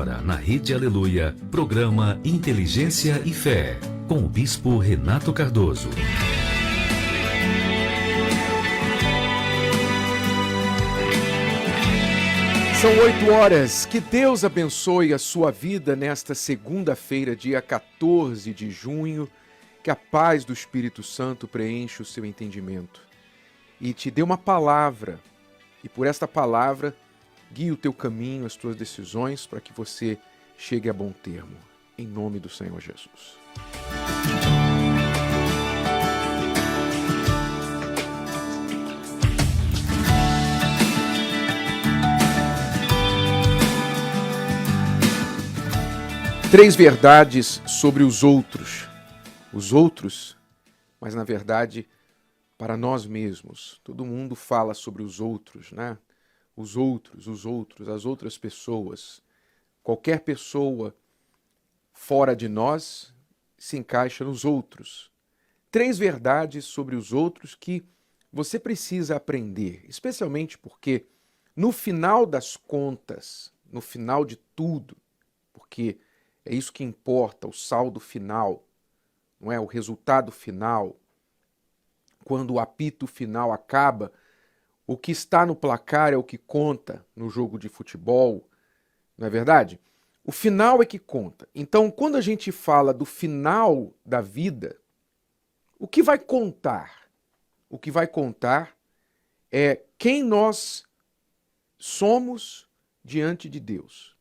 Na Rede Aleluia, programa Inteligência e Fé, com o Bispo Renato Cardoso. São 8 horas. Que Deus abençoe a sua vida nesta segunda-feira, dia 14 de junho. Que a paz do Espírito Santo preencha o seu entendimento e te dê uma palavra. E por esta palavra, guie o teu caminho, as tuas decisões, para que você chegue a bom termo. Em nome do Senhor Jesus. Três verdades sobre os outros. Os outros, mas na verdade, para nós mesmos. Todo mundo fala sobre os outros, né? Os outros, as outras pessoas. Qualquer pessoa fora de nós se encaixa nos outros. Três verdades sobre os outros que você precisa aprender, especialmente porque no final das contas, no final de tudo, porque é isso que importa, o saldo final, não é? O resultado final. Quando o apito final acaba, o que está no placar é o que conta no jogo de futebol, não é verdade? O final é que conta. Então, quando a gente fala do final da vida, o que vai contar? O que vai contar é quem nós somos diante de Deus.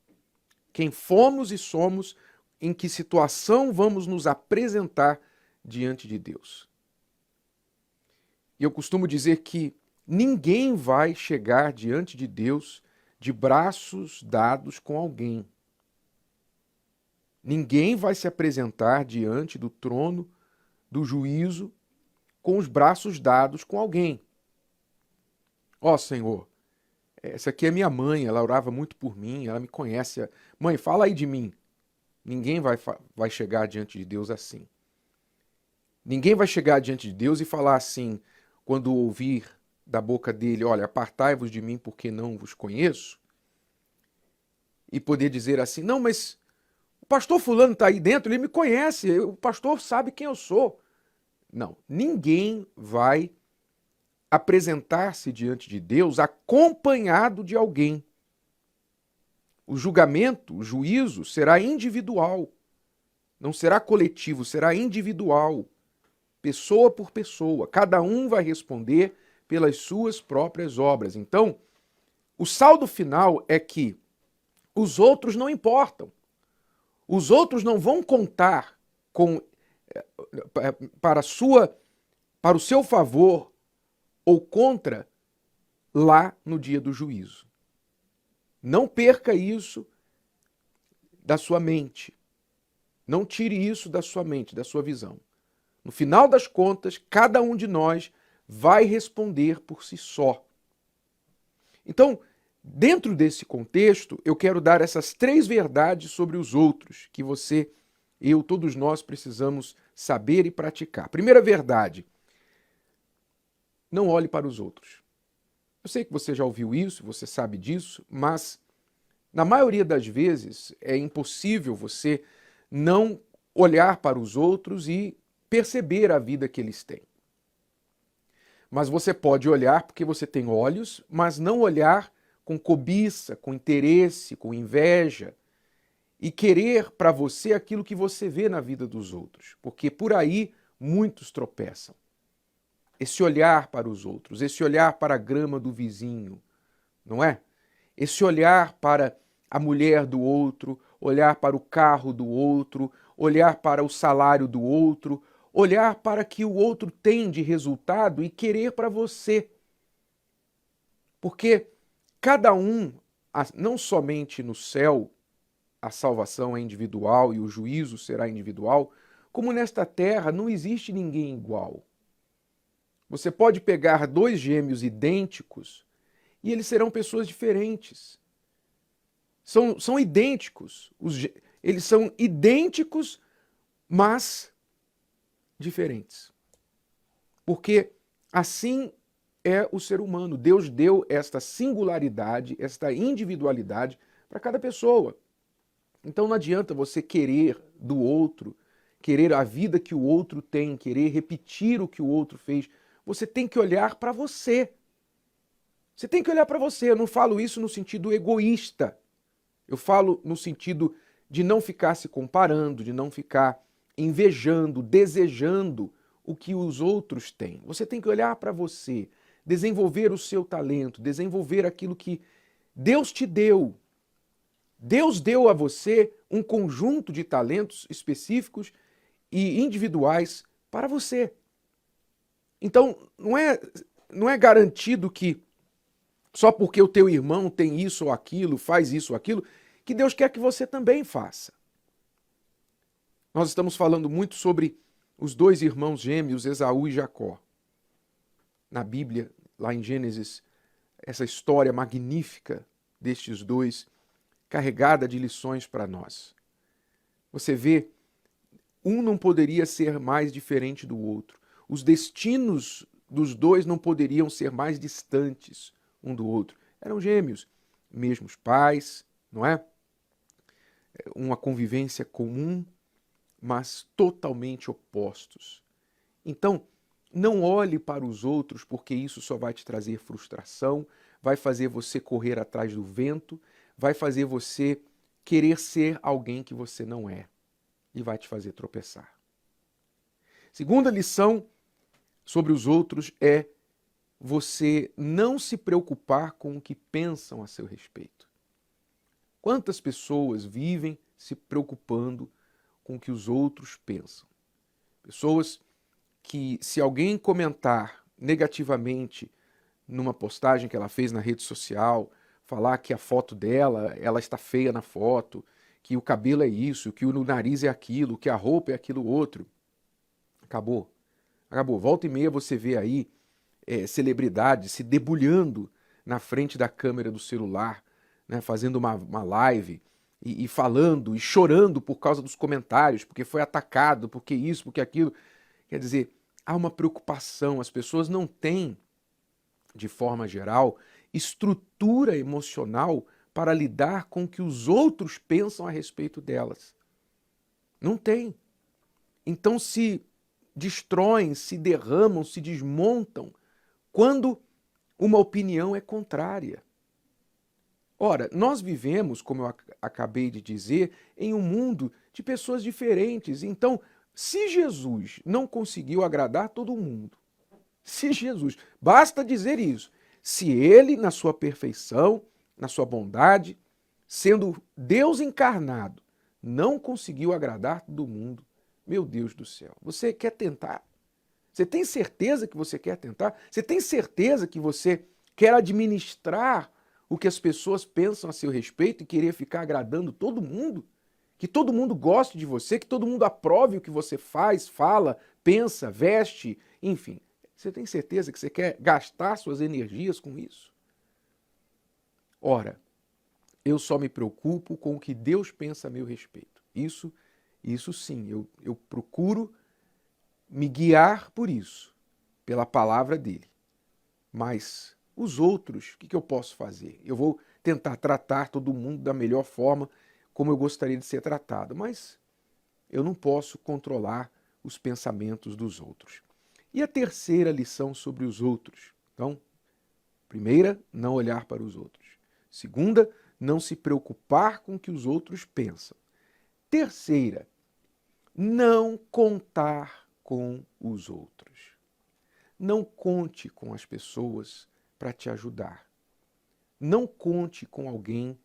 Quem fomos e somos, em que situação vamos nos apresentar diante de Deus. E eu costumo dizer que ninguém vai chegar diante de Deus de braços dados com alguém. Ninguém vai se apresentar diante do trono do juízo com os braços dados com alguém. Ó Senhor, essa aqui é minha mãe, ela orava muito por mim, ela me conhece. Mãe, fala aí de mim. Ninguém vai chegar diante de Deus assim. Ninguém vai chegar diante de Deus e falar assim, quando ouvir da boca dele, olha, apartai-vos de mim porque não vos conheço, e poder dizer assim, não, mas o pastor fulano está aí dentro, ele me conhece, o pastor sabe quem eu sou. Não, ninguém vai apresentar-se diante de Deus acompanhado de alguém. O julgamento, o juízo será individual, não será coletivo, será individual, pessoa por pessoa. Cada um vai responder pelas suas próprias obras. Então, o saldo final é que os outros não importam. Os outros não vão contar para o seu favor ou contra lá no dia do juízo. Não perca isso da sua mente. Não tire isso da sua mente, da sua visão. No final das contas, cada um de nós vai responder por si só. Então, dentro desse contexto, eu quero dar essas três verdades sobre os outros que você, eu, todos nós precisamos saber e praticar. Primeira verdade, não olhe para os outros. Eu sei que você já ouviu isso, você sabe disso, mas na maioria das vezes é impossível você não olhar para os outros e perceber a vida que eles têm. Mas você pode olhar porque você tem olhos, mas não olhar com cobiça, com interesse, com inveja e querer para você aquilo que você vê na vida dos outros, porque por aí muitos tropeçam. Esse olhar para os outros, esse olhar para a grama do vizinho, não é? Esse olhar para a mulher do outro, olhar para o carro do outro, olhar para o salário do outro, olhar para o que o outro tem de resultado e querer para você. Porque cada um, não somente no céu, a salvação é individual e o juízo será individual, como nesta terra não existe ninguém igual. Você pode pegar dois gêmeos idênticos e eles serão pessoas diferentes. São idênticos. Eles são idênticos, mas diferentes. Porque assim é o ser humano. Deus deu esta singularidade, esta individualidade para cada pessoa. Então não adianta você querer do outro, querer a vida que o outro tem, querer repetir o que o outro fez. Você tem que olhar para você. Você tem que olhar para você. Eu não falo isso no sentido egoísta. Eu falo no sentido de não ficar se comparando, de não ficar invejando, desejando o que os outros têm. Você tem que olhar para você, desenvolver o seu talento, desenvolver aquilo que Deus te deu. Deus deu a você um conjunto de talentos específicos e individuais para você. Então, não é garantido que só porque o teu irmão tem isso ou aquilo, faz isso ou aquilo, que Deus quer que você também faça. Nós estamos falando muito sobre os dois irmãos gêmeos, Esaú e Jacó. Na Bíblia, lá em Gênesis, essa história magnífica destes dois, carregada de lições para nós. Você vê, um não poderia ser mais diferente do outro. Os destinos dos dois não poderiam ser mais distantes um do outro. Eram gêmeos, mesmos pais, não é? Uma convivência comum, mas totalmente opostos. Então, não olhe para os outros, porque isso só vai te trazer frustração, vai fazer você correr atrás do vento, vai fazer você querer ser alguém que você não é e vai te fazer tropeçar. Segunda lição sobre os outros é você não se preocupar com o que pensam a seu respeito. Quantas pessoas vivem se preocupando com o que os outros pensam? Pessoas que, se alguém comentar negativamente numa postagem que ela fez na rede social, falar que a foto dela, ela está feia na foto, que o cabelo é isso, que o nariz é aquilo, que a roupa é aquilo outro. Acabou. Acabou. Volta e meia você vê aí celebridades se debulhando na frente da câmera do celular, né, fazendo uma live e falando e chorando por causa dos comentários, porque foi atacado, porque isso, porque aquilo. Quer dizer, há uma preocupação, as pessoas não têm, de forma geral, estrutura emocional para lidar com o que os outros pensam a respeito delas. Não tem. Então se destroem, se derramam, se desmontam quando uma opinião é contrária. Ora, nós vivemos, como eu acabei de dizer, em um mundo de pessoas diferentes. Então, se Jesus não conseguiu agradar todo mundo, se Jesus, basta dizer isso, se ele, na sua perfeição, na sua bondade, sendo Deus encarnado, não conseguiu agradar todo mundo, meu Deus do céu, você quer tentar? Você tem certeza que você quer tentar? Você tem certeza que você quer administrar o que as pessoas pensam a seu respeito e querer ficar agradando todo mundo? Que todo mundo goste de você, que todo mundo aprove o que você faz, fala, pensa, veste, enfim. Você tem certeza que você quer gastar suas energias com isso? Ora, eu só me preocupo com o que Deus pensa a meu respeito. Isso sim, eu procuro me guiar por isso, pela palavra dele. Mas os outros, o que eu posso fazer? Eu vou tentar tratar todo mundo da melhor forma, como eu gostaria de ser tratado, mas eu não posso controlar os pensamentos dos outros. E a terceira lição sobre os outros? Então, primeira, não olhar para os outros. Segunda, não se preocupar com o que os outros pensam. Terceira, não contar com os outros. Não conte com as pessoas para te ajudar. Não conte com alguém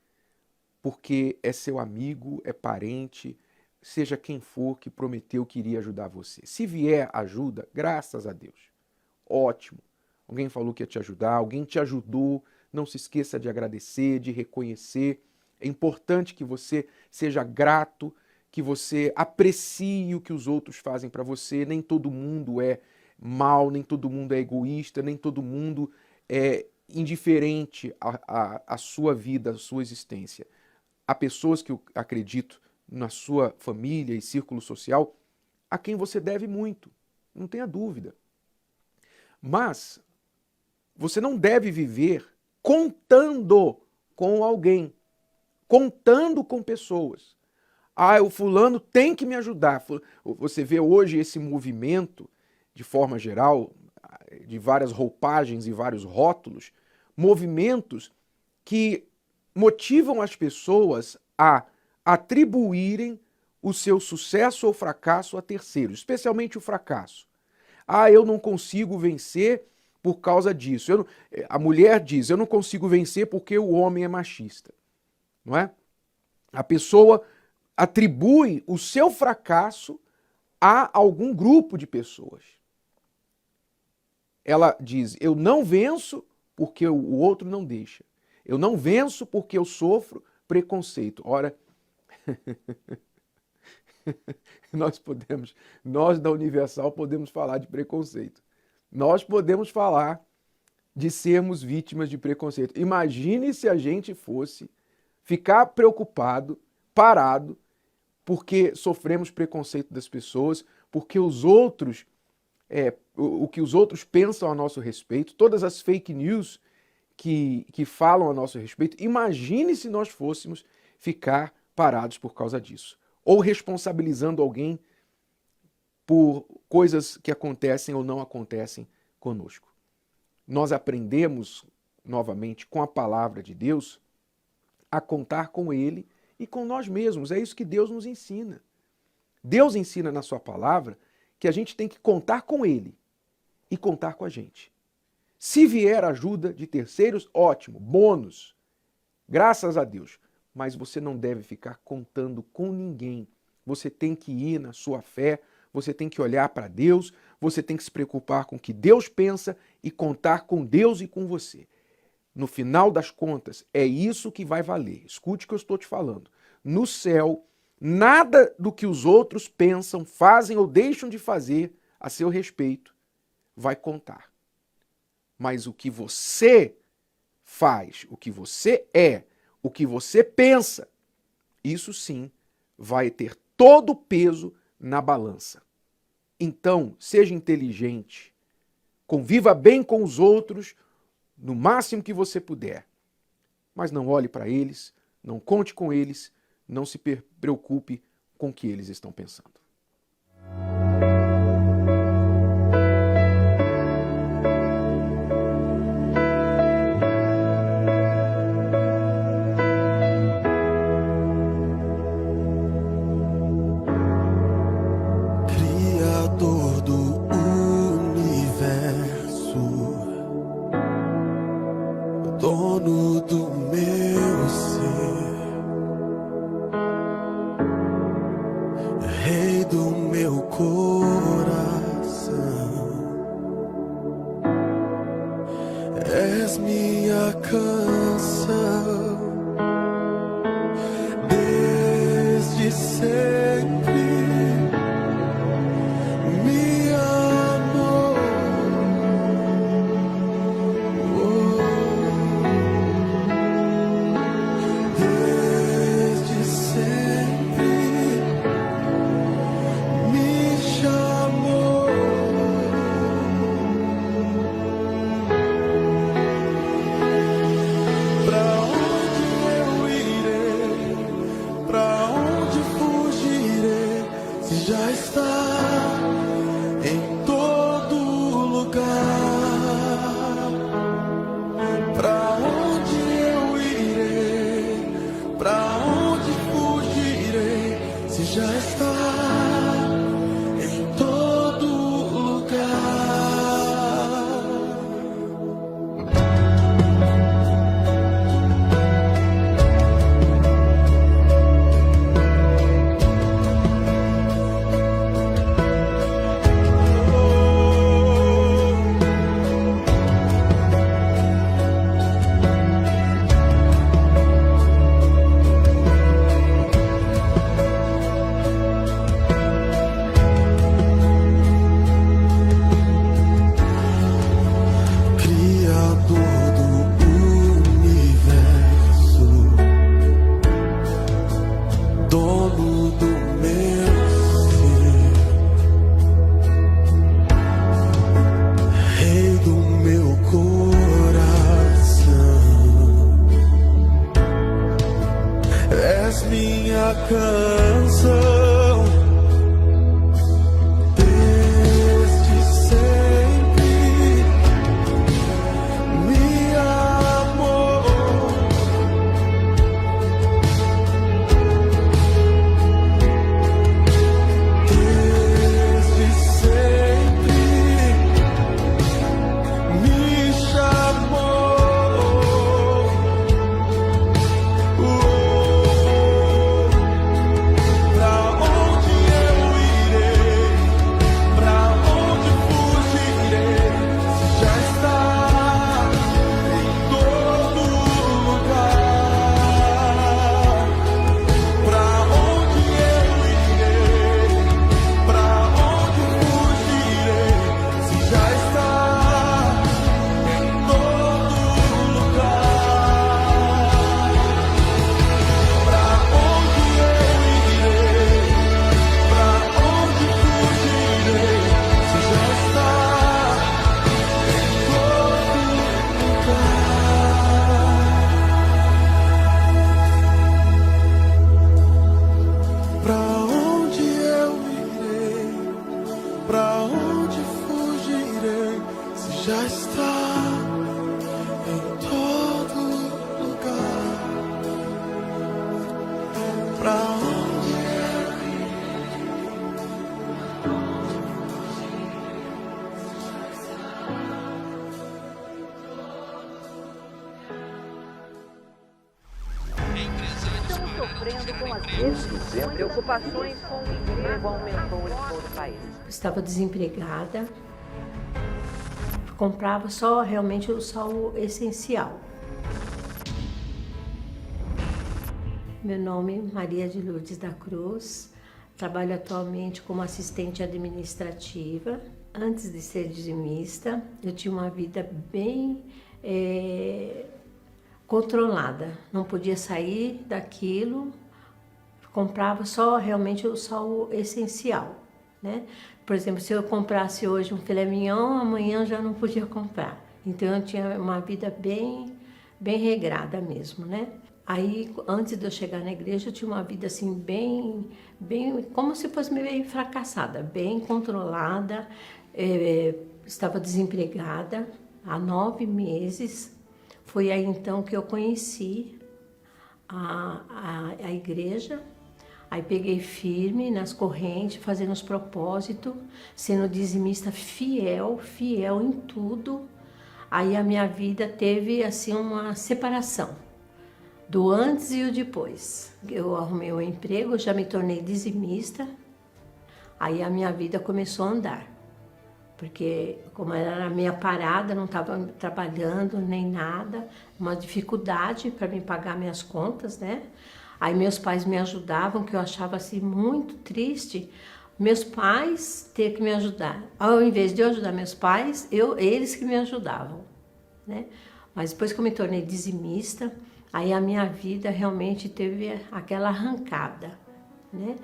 porque é seu amigo, é parente, seja quem for que prometeu que iria ajudar você. Se vier ajuda, graças a Deus. Ótimo. Alguém falou que ia te ajudar, alguém te ajudou. Não se esqueça de agradecer, de reconhecer. É importante que você seja grato, que você aprecie o que os outros fazem para você. Nem todo mundo é mal, nem todo mundo é egoísta, nem todo mundo é indiferente à sua vida, à sua existência. Há pessoas que eu acredito na sua família e círculo social a quem você deve muito, não tenha dúvida. Mas você não deve viver contando com alguém, contando com pessoas. o fulano tem que me ajudar. Você vê hoje esse movimento, de forma geral, de várias roupagens e vários rótulos, movimentos que motivam as pessoas a atribuírem o seu sucesso ou fracasso a terceiros, especialmente o fracasso. Eu não consigo vencer por causa disso. A mulher diz, eu não consigo vencer porque o homem é machista. Não é? A pessoa atribui o seu fracasso a algum grupo de pessoas. Ela diz, eu não venço porque o outro não deixa. Eu não venço porque eu sofro preconceito. Ora, nós da Universal podemos falar de preconceito. Nós podemos falar de sermos vítimas de preconceito. Imagine se a gente fosse ficar preocupado, parado, porque sofremos preconceito das pessoas, porque os outros, o que os outros pensam a nosso respeito, todas as fake news que falam a nosso respeito. Imagine se nós fôssemos ficar parados por causa disso. Ou responsabilizando alguém por coisas que acontecem ou não acontecem conosco. Nós aprendemos, novamente, com a palavra de Deus, a contar com Ele e com nós mesmos. É isso que Deus nos ensina. Deus ensina na sua palavra que a gente tem que contar com Ele e contar com a gente. Se vier ajuda de terceiros, ótimo, bônus, graças a Deus. Mas você não deve ficar contando com ninguém. Você tem que ir na sua fé, você tem que olhar para Deus, você tem que se preocupar com o que Deus pensa e contar com Deus e com você. No final das contas, é isso que vai valer. Escute o que eu estou te falando. No céu, nada do que os outros pensam, fazem ou deixam de fazer a seu respeito vai contar. Mas o que você faz, o que você é, o que você pensa, isso sim vai ter todo o peso na balança. Então, seja inteligente, conviva bem com os outros, no máximo que você puder. Mas não olhe para eles, não conte com eles, não se preocupe com o que eles estão pensando. minha cama. canção. Desde sempre me amou. Desde sempre me chamou. Pra onde eu irei? Pra onde fugirei? Se já está em todo lugar. Pra onde eu irei? Pra onde fugirei? Se já está em todo lugar. Pra onde eu irei? Pra onde fugirei? Se já está em todo lugar. Pra onde eu irei? Pra onde fugirei? Se já está em todo lugar. Pra onde eu Estamos sofrendo com as preocupações com o emprego aumentou em todo o país. Estava desempregada, comprava só realmente só o essencial. Meu nome é Maria de Lourdes da Cruz, trabalho atualmente como assistente administrativa. Antes de ser dizimista, eu tinha uma vida bem controlada, não podia sair daquilo, comprava só realmente só o essencial, né? Por exemplo, se eu comprasse hoje um filé mignon, amanhã já não podia comprar. Então eu tinha uma vida bem regrada mesmo, né? Aí, antes de eu chegar na igreja, eu tinha uma vida assim bem como se fosse meio fracassada, bem controlada, estava desempregada há 9 meses. Foi aí então que eu conheci a igreja. Aí peguei firme nas correntes, fazendo os propósitos, sendo dizimista fiel em tudo. Aí a minha vida teve assim uma separação do antes e o depois. Eu arrumei um emprego, já me tornei dizimista. Aí a minha vida começou a andar. Porque como era a minha parada, não estava trabalhando nem nada, uma dificuldade para me pagar minhas contas, né? Aí meus pais me ajudavam, que eu achava assim muito triste, meus pais ter que me ajudar. Ao invés de eu ajudar meus pais, eles que me ajudavam, né? Mas depois que eu me tornei dizimista, aí a minha vida realmente teve aquela arrancada, né?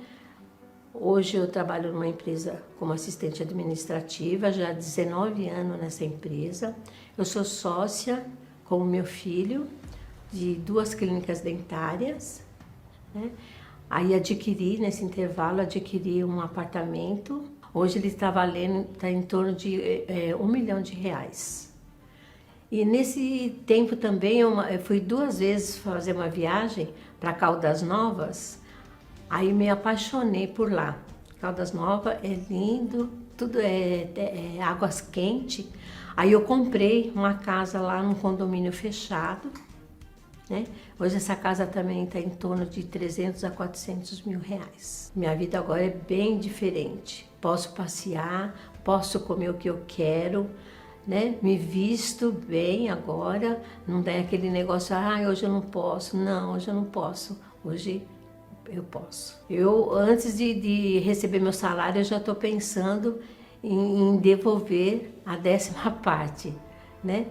Hoje eu trabalho numa empresa como assistente administrativa, já há 19 anos nessa empresa. Eu sou sócia com o meu filho de 2 clínicas dentárias, né? Aí nesse intervalo, adquiri um apartamento. Hoje ele está valendo, está em torno de R$1 milhão. E nesse tempo também eu fui 2 vezes fazer uma viagem para Caldas Novas. Aí me apaixonei por lá. Caldas Novas é lindo, tudo é águas quentes. Aí eu comprei uma casa lá num condomínio fechado, né? Hoje essa casa também está em torno de 300 a 400 mil reais. Minha vida agora é bem diferente. Posso passear, posso comer o que eu quero, né? Me visto bem agora. Não tem aquele negócio, hoje eu não posso. Não, hoje eu não posso. Hoje eu posso. Eu, antes de receber meu salário, eu já estou pensando em devolver a 10ª parte, né?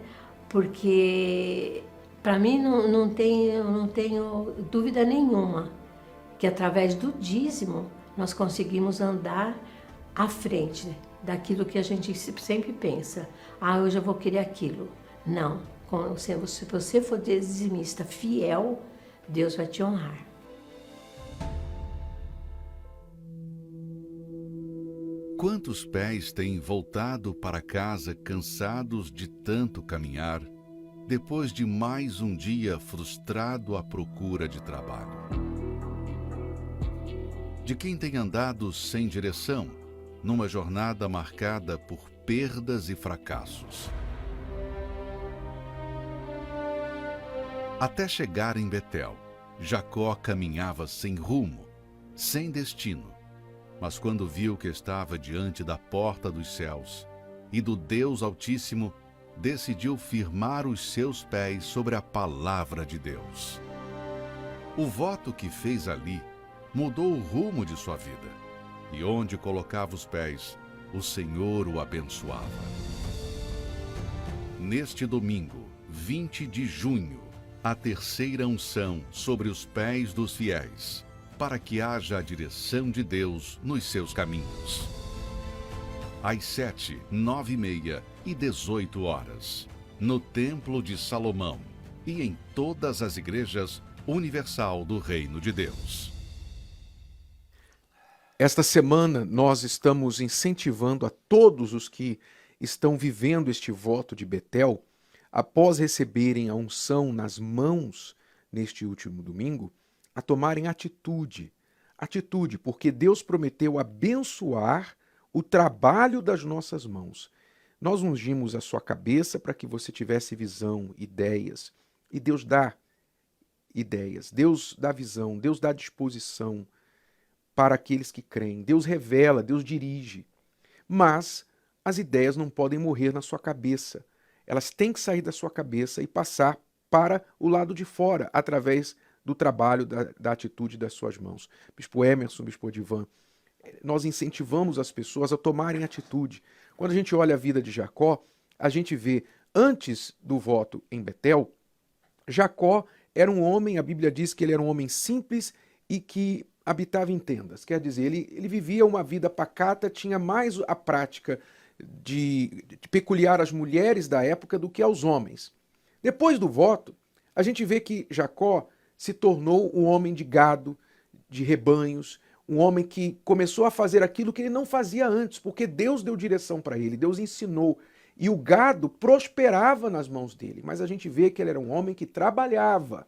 Porque para mim não tenho dúvida nenhuma que através do dízimo nós conseguimos andar à frente daquilo que a gente sempre pensa. Hoje eu vou querer aquilo. Não. Se você for dizimista fiel, Deus vai te honrar. Quantos pés têm voltado para casa cansados de tanto caminhar, depois de mais um dia frustrado à procura de trabalho? De quem tem andado sem direção, numa jornada marcada por perdas e fracassos. Até chegar em Betel, Jacó caminhava sem rumo, sem destino. Mas quando viu que estava diante da porta dos céus e do Deus Altíssimo, decidiu firmar os seus pés sobre a palavra de Deus. O voto que fez ali mudou o rumo de sua vida, e onde colocava os pés, o Senhor o abençoava. Neste domingo, 20 de junho, a terceira unção sobre os pés dos fiéis, para que haja a direção de Deus nos seus caminhos. Às 7, 9h30 e 18h, no Templo de Salomão e em todas as igrejas universal do Reino de Deus. Esta semana nós estamos incentivando a todos os que estão vivendo este voto de Betel, após receberem a unção nas mãos neste último domingo, a tomarem atitude. Atitude, porque Deus prometeu abençoar o trabalho das nossas mãos. Nós ungimos a sua cabeça para que você tivesse visão, ideias. E Deus dá ideias, Deus dá visão, Deus dá disposição para aqueles que creem. Deus revela, Deus dirige. Mas as ideias não podem morrer na sua cabeça. Elas têm que sair da sua cabeça e passar para o lado de fora, através do trabalho, da atitude das suas mãos. Bispo Emerson, Bispo Odivan, nós incentivamos as pessoas a tomarem atitude. Quando a gente olha a vida de Jacó, a gente vê, antes do voto em Betel, Jacó era um homem, a Bíblia diz que ele era um homem simples e que habitava em tendas. Quer dizer, ele vivia uma vida pacata, tinha mais a prática de peculiar às mulheres da época do que aos homens. Depois do voto, a gente vê que Jacó se tornou um homem de gado, de rebanhos, um homem que começou a fazer aquilo que ele não fazia antes, porque Deus deu direção para ele, Deus ensinou. E o gado prosperava nas mãos dele, mas a gente vê que ele era um homem que trabalhava.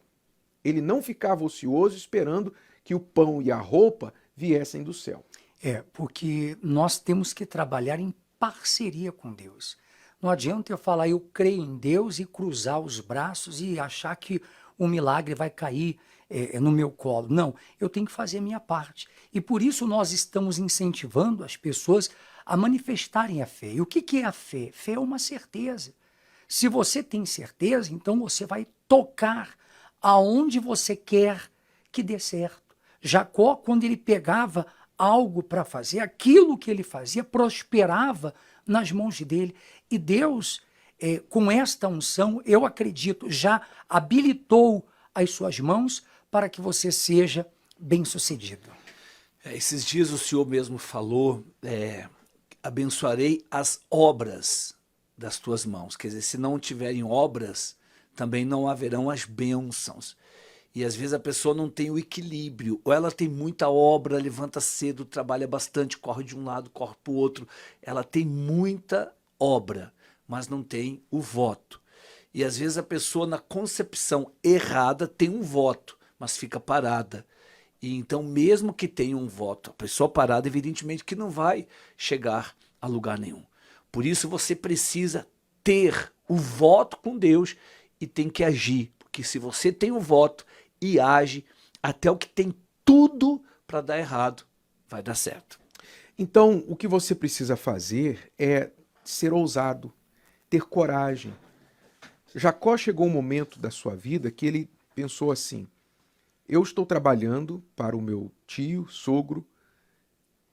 Ele não ficava ocioso esperando que o pão e a roupa viessem do céu. Porque nós temos que trabalhar em parceria com Deus. Não adianta eu falar, eu creio em Deus e cruzar os braços e achar que o milagre vai cair no meu colo. Não, eu tenho que fazer a minha parte. E por isso nós estamos incentivando as pessoas a manifestarem a fé. E o que é a fé? Fé é uma certeza. Se você tem certeza, então você vai tocar aonde você quer que dê certo. Jacó, quando ele pegava algo para fazer, aquilo que ele fazia prosperava nas mãos dele. E Deus, com esta unção, eu acredito, já habilitou as suas mãos para que você seja bem-sucedido. Esses dias o senhor mesmo falou, abençoarei as obras das tuas mãos. Quer dizer, se não tiverem obras, também não haverão as bênçãos. E às vezes a pessoa não tem o equilíbrio, ou ela tem muita obra, levanta cedo, trabalha bastante, corre de um lado, corre para o outro. Ela tem muita obra, mas não tem o voto. E às vezes a pessoa, na concepção errada, tem um voto, mas fica parada. E então, mesmo que tenha um voto, a pessoa parada, evidentemente que não vai chegar a lugar nenhum. Por isso você precisa ter o voto com Deus e tem que agir. Porque se você tem o voto e age, até o que tem tudo para dar errado, vai dar certo. Então, o que você precisa fazer é ser ousado, ter coragem. Jacó chegou um momento da sua vida que ele pensou assim: eu estou trabalhando para o meu tio, sogro,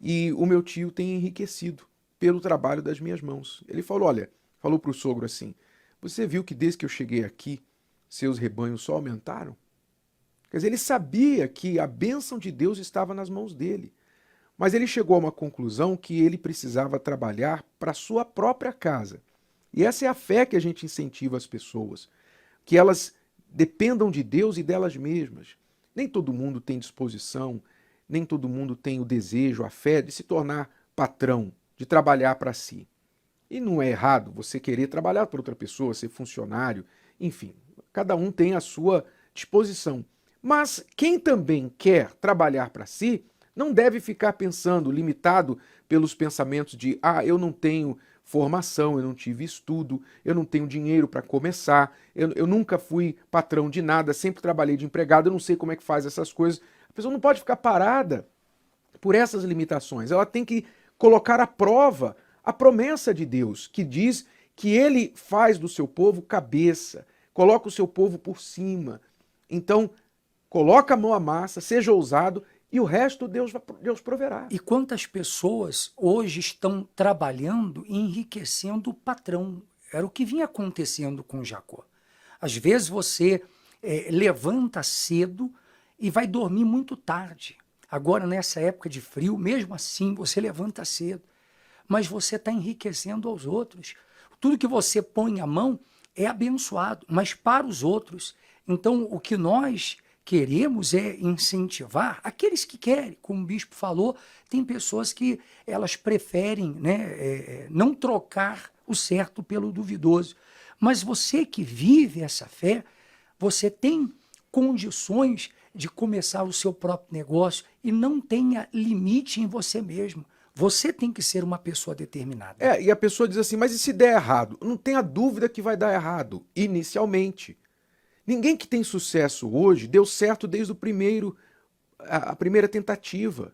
e o meu tio tem enriquecido pelo trabalho das minhas mãos. Ele falou para o sogro assim: você viu que desde que eu cheguei aqui, seus rebanhos só aumentaram? Quer dizer, ele sabia que a bênção de Deus estava nas mãos dele. Mas ele chegou a uma conclusão que ele precisava trabalhar para a sua própria casa. E essa é a fé que a gente incentiva as pessoas, que elas dependam de Deus e delas mesmas. Nem todo mundo tem disposição, nem todo mundo tem o desejo, a fé de se tornar patrão. de trabalhar para si. E não é errado você querer trabalhar para outra pessoa, ser funcionário, enfim, cada um tem a sua disposição. Mas quem também quer trabalhar para si não deve ficar pensando, limitado pelos pensamentos de eu não tenho formação, eu não tive estudo, eu não tenho dinheiro para começar, eu nunca fui patrão de nada, sempre trabalhei de empregado, eu não sei como é que faz essas coisas. A pessoa não pode ficar parada por essas limitações, ela tem que colocar à prova a promessa de Deus, que diz que ele faz do seu povo cabeça, coloca o seu povo por cima. Então, coloca a mão à massa, seja ousado, e o resto Deus proverá. E quantas pessoas hoje estão trabalhando e enriquecendo o patrão? Era o que vinha acontecendo com Jacó. Às vezes você levanta cedo e vai dormir muito tarde. Agora, nessa época de frio, mesmo assim, você levanta cedo. Mas você está enriquecendo aos outros. Tudo que você põe a mão é abençoado, mas para os outros. Então, o que nós queremos é incentivar aqueles que querem. Como o bispo falou, tem pessoas que elas preferem não trocar o certo pelo duvidoso. Mas você que vive essa fé, você tem condições de começar o seu próprio negócio e não tenha limite em você mesmo. Você tem que ser uma pessoa determinada. E a pessoa diz assim, mas e se der errado? Não tenha dúvida que vai dar errado, inicialmente. Ninguém que tem sucesso hoje deu certo desde a primeira tentativa.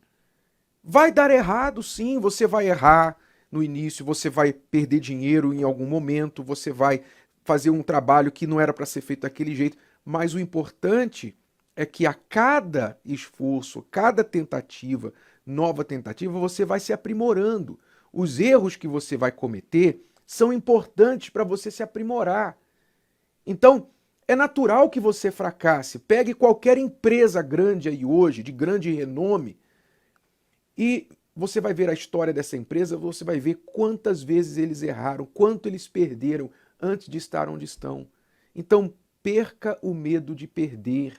Vai dar errado, sim, você vai errar no início, você vai perder dinheiro em algum momento, você vai fazer um trabalho que não era para ser feito daquele jeito, mas o importante é que a cada esforço, cada tentativa, nova tentativa, você vai se aprimorando. Os erros que você vai cometer são importantes para você se aprimorar. Então, é natural que você fracasse. Pegue qualquer empresa grande aí hoje, de grande renome, e você vai ver a história dessa empresa, você vai ver quantas vezes eles erraram, quanto eles perderam antes de estar onde estão. Então, perca o medo de perder.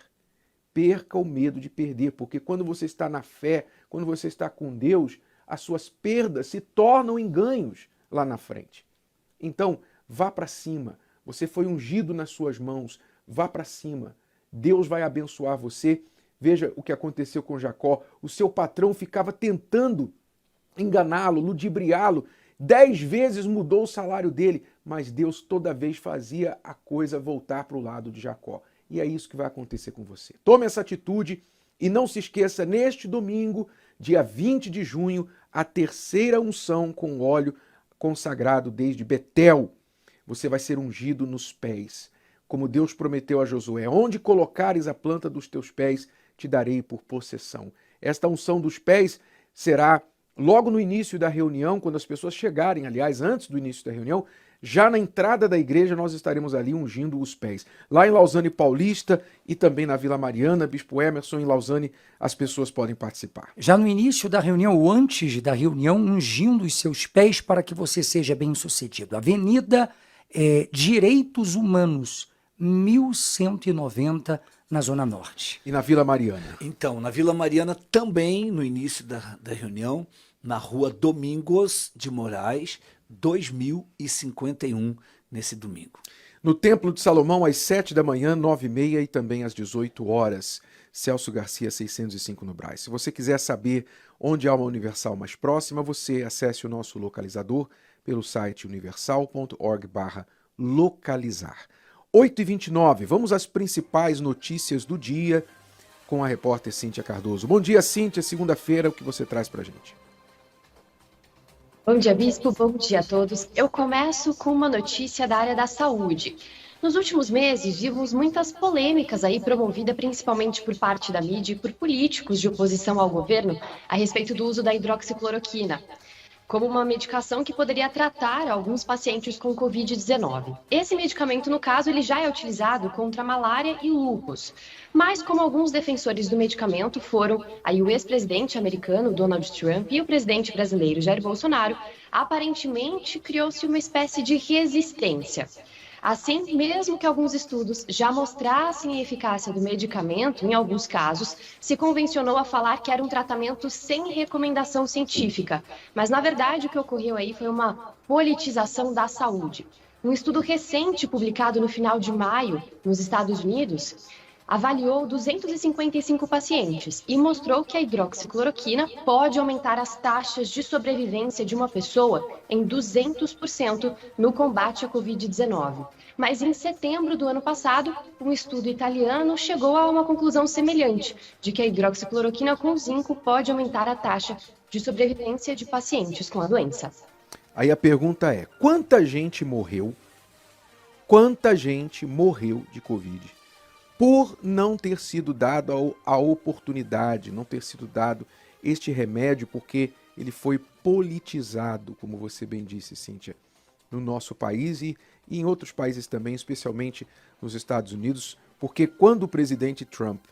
Perca o medo de perder, porque quando você está na fé, quando você está com Deus, as suas perdas se tornam em ganhos lá na frente. Então, vá para cima. Você foi ungido nas suas mãos. Vá para cima. Deus vai abençoar você. Veja o que aconteceu com Jacó. O seu patrão ficava tentando enganá-lo, ludibriá-lo. 10 vezes mudou o salário dele, mas Deus toda vez fazia a coisa voltar para o lado de Jacó. E é isso que vai acontecer com você. Tome essa atitude e não se esqueça, neste domingo, dia 20 de junho, a terceira unção com óleo consagrado desde Betel. Você vai ser ungido nos pés, como Deus prometeu a Josué. Onde colocares a planta dos teus pés, te darei por possessão. Esta unção dos pés será logo no início da reunião, quando as pessoas chegarem, aliás, antes do início da reunião, já na entrada da igreja nós estaremos ali ungindo os pés. Lá em Lausanne Paulista e também na Vila Mariana, Bispo Emerson, em Lausanne, as pessoas podem participar. Já no início da reunião, ou antes da reunião, ungindo os seus pés para que você seja bem-sucedido. Avenida Direitos Humanos, 1190, na Zona Norte. E na Vila Mariana? Então, na Vila Mariana também, no início da reunião, na rua Domingos de Moraes, 2051, nesse domingo. No Templo de Salomão, às 7 da manhã, 9h30 e também às 18 horas. Celso Garcia, 605 no Brás. Se você quiser saber onde há uma Universal mais próxima, você acesse o nosso localizador pelo site universal.org/localizar. 8h29, vamos às principais notícias do dia com a repórter Cíntia Cardoso. Bom dia, Cíntia, segunda-feira, o que você traz pra gente? Bom dia, Bispo. Bom dia a todos. Eu começo com uma notícia da área da saúde. Nos últimos meses, vimos muitas polêmicas aí promovidas principalmente por parte da mídia e por políticos de oposição ao governo a respeito do uso da hidroxicloroquina, como uma medicação que poderia tratar alguns pacientes com Covid-19. Esse medicamento, no caso, ele já é utilizado contra a malária e lúpus. Mas, como alguns defensores do medicamento foram aí o ex-presidente americano Donald Trump e o presidente brasileiro Jair Bolsonaro, aparentemente criou-se uma espécie de resistência. Assim, mesmo que alguns estudos já mostrassem a eficácia do medicamento, em alguns casos, se convencionou a falar que era um tratamento sem recomendação científica. Mas, na verdade, o que ocorreu aí foi uma politização da saúde. Um estudo recente, publicado no final de maio, nos Estados Unidos, avaliou 255 pacientes e mostrou que a hidroxicloroquina pode aumentar as taxas de sobrevivência de uma pessoa em 200% no combate à Covid-19. Mas em setembro do ano passado, um estudo italiano chegou a uma conclusão semelhante, de que a hidroxicloroquina com zinco pode aumentar a taxa de sobrevivência de pacientes com a doença. Aí a pergunta é, quanta gente morreu de Covid por não ter sido dado a oportunidade, não ter sido dado este remédio, porque ele foi politizado, como você bem disse, Cíntia, no nosso país e em outros países também, especialmente nos Estados Unidos, porque quando o presidente Trump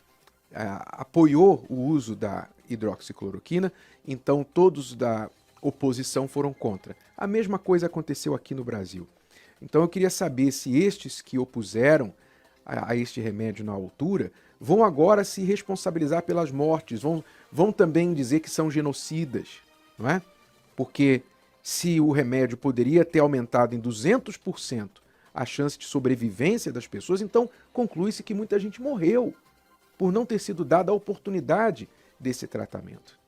apoiou o uso da hidroxicloroquina, então todos da oposição foram contra. A mesma coisa aconteceu aqui no Brasil. Então eu queria saber se estes que opuseram a este remédio na altura vão agora se responsabilizar pelas mortes, vão também dizer que são genocidas, não é? Porque se o remédio poderia ter aumentado em 200% a chance de sobrevivência das pessoas, então conclui-se que muita gente morreu por não ter sido dada a oportunidade desse tratamento.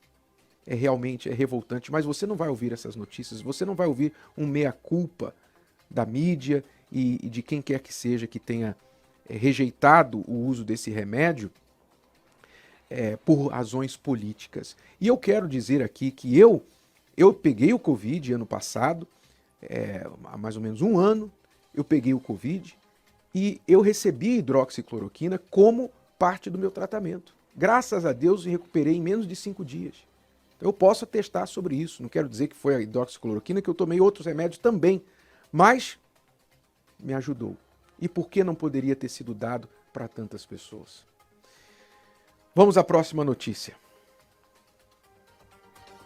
Realmente revoltante, mas você não vai ouvir essas notícias, você não vai ouvir um meia-culpa da mídia e de quem quer que seja que tenha rejeitado o uso desse remédio por razões políticas. E eu quero dizer aqui que eu peguei o Covid ano passado, há mais ou menos um ano, eu peguei o Covid e eu recebi hidroxicloroquina como parte do meu tratamento. Graças a Deus, eu recuperei em menos de 5 dias. Então, eu posso atestar sobre isso. Não quero dizer que foi a hidroxicloroquina, que eu tomei outros remédios também, mas me ajudou. E por que não poderia ter sido dado para tantas pessoas? Vamos à próxima notícia.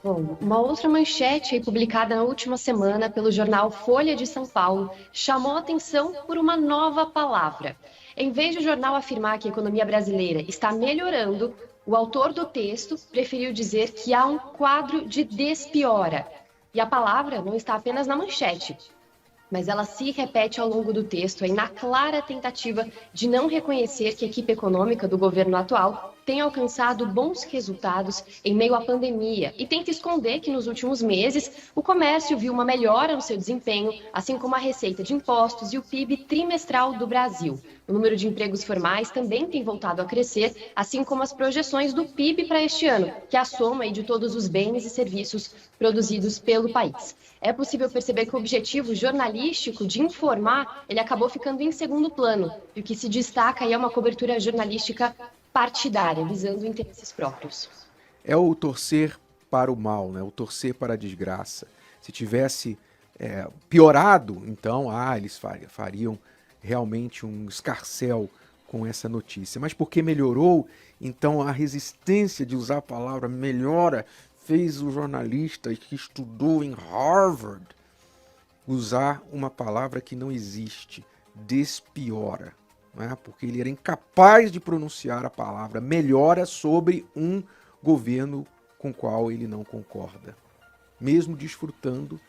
Bom, uma outra manchete aí publicada na última semana pelo jornal Folha de São Paulo chamou a atenção por uma nova palavra. Em vez de o jornal afirmar que a economia brasileira está melhorando, o autor do texto preferiu dizer que há um quadro de despiora. E a palavra não está apenas na manchete, mas ela se repete ao longo do texto aí na clara tentativa de não reconhecer que a equipe econômica do governo atual tem alcançado bons resultados em meio à pandemia e tenta esconder que nos últimos meses o comércio viu uma melhora no seu desempenho, assim como a receita de impostos e o PIB trimestral do Brasil. O número de empregos formais também tem voltado a crescer, assim como as projeções do PIB para este ano, que é a soma aí de todos os bens e serviços produzidos pelo país. É possível perceber que o objetivo jornalístico de informar, ele acabou ficando em segundo plano, e o que se destaca aí é uma cobertura jornalística partidária, visando interesses próprios. É o torcer para o mal, né? O torcer para a desgraça. Se tivesse piorado, então eles fariam realmente um escarcéu com essa notícia. Mas porque melhorou, então a resistência de usar a palavra melhora fez o jornalista que estudou em Harvard usar uma palavra que não existe, despiora, né? Porque ele era incapaz de pronunciar a palavra melhora sobre um governo com o qual ele não concorda, mesmo desfrutando